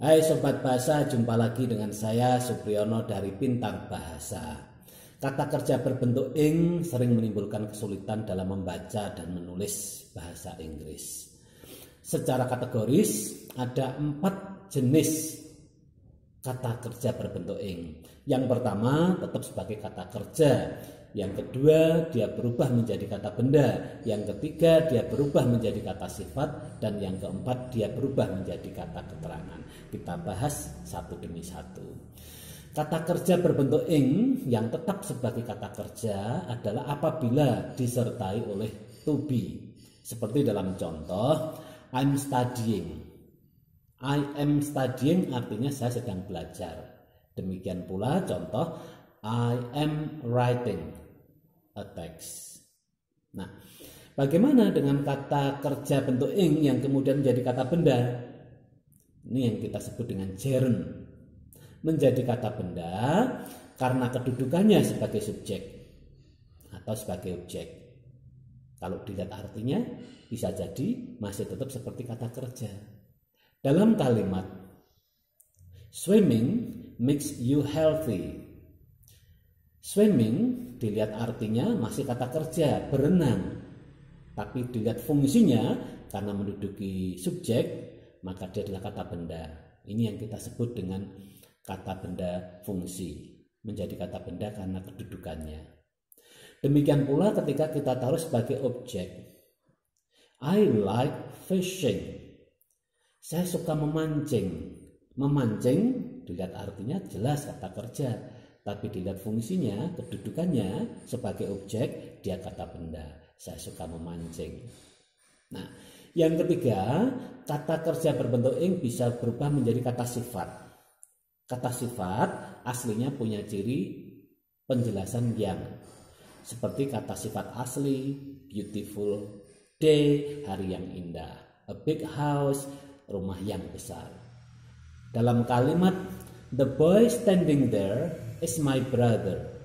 Hai Sobat Bahasa, jumpa lagi dengan saya Supriyono dari Pintar Bahasa. Kata kerja berbentuk ing sering menimbulkan kesulitan dalam membaca dan menulis bahasa Inggris. Secara kategoris ada 4 jenis kata kerja berbentuk ing. Yang pertama tetap sebagai kata kerja. Yang kedua, dia berubah menjadi kata benda. Yang ketiga, dia berubah menjadi kata sifat. Dan yang keempat, dia berubah menjadi kata keterangan. Kita bahas satu demi satu. Kata kerja berbentuk ing yang tetap sebagai kata kerja adalah apabila disertai oleh to be. Seperti dalam contoh, I'm studying. I am studying artinya saya sedang belajar. Demikian pula contoh, I am writing a text. Nah, bagaimana dengan kata kerja bentuk ing yang kemudian menjadi kata benda? Ini yang kita sebut dengan gerund. Menjadi kata benda karena kedudukannya sebagai subjek atau sebagai objek. Kalau dilihat artinya bisa jadi masih tetap seperti kata kerja. Dalam kalimat swimming makes you healthy. Swimming dilihat artinya masih kata kerja, berenang. Tapi dilihat fungsinya karena menduduki subjek, maka dia adalah kata benda. Ini yang kita sebut dengan kata benda fungsi. Menjadi kata benda karena kedudukannya. Demikian pula ketika kita taruh sebagai objek. I like fishing. Saya suka memancing. Memancing dilihat artinya jelas kata kerja. Tapi dilihat fungsinya, kedudukannya sebagai objek, dia kata benda. Saya suka memancing. Nah, yang ketiga, kata kerja berbentuk ing bisa berubah menjadi kata sifat. Kata sifat aslinya punya ciri penjelasan yang. Seperti kata sifat asli, beautiful day, hari yang indah. A big house, rumah yang besar. Dalam kalimat, the boy standing there is my brother.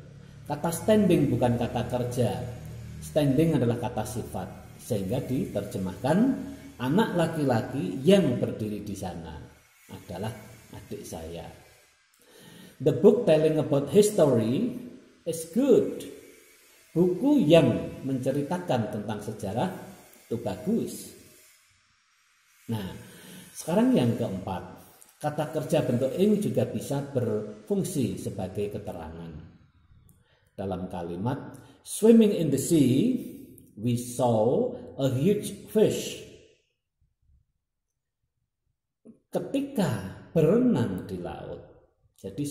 Kata standing bukan kata kerja. Standing adalah kata sifat. Sehingga diterjemahkan anak laki-laki yang berdiri di sana adalah adik saya. The book telling about history is good. Buku yang menceritakan tentang sejarah itu bagus. Nah, sekarang yang keempat. Kata kerja bentuk ing juga bisa berfungsi sebagai keterangan. Dalam kalimat swimming in the sea, we saw a huge fish. Ketika berenang di laut, jadi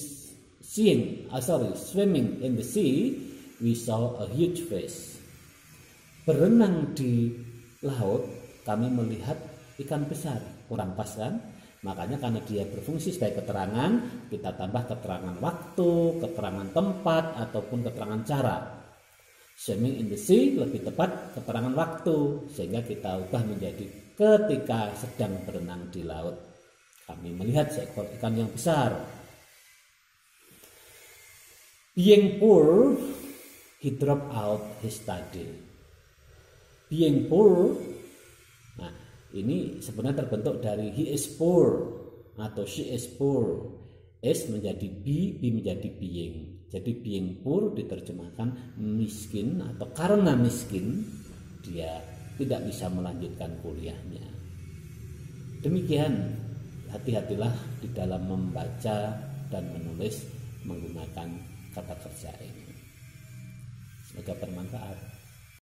swimming in the sea, we saw a huge fish. Berenang di laut, kami melihat ikan besar. Kurang pas kan? Makanya karena dia berfungsi sebagai keterangan, kita tambah keterangan waktu, keterangan tempat, ataupun keterangan cara. Swimming in the sea lebih tepat keterangan waktu, sehingga kita ubah menjadi ketika sedang berenang di laut. Kami melihat seekor ikan yang besar. Being poor, he dropped out his study. Being poor, ini sebenarnya terbentuk dari he is poor atau she is poor. Is menjadi be menjadi being. Jadi being poor diterjemahkan miskin atau karena miskin dia tidak bisa melanjutkan kuliahnya. Demikian, hati-hatilah di dalam membaca dan menulis menggunakan kata kerja ini. Semoga bermanfaat.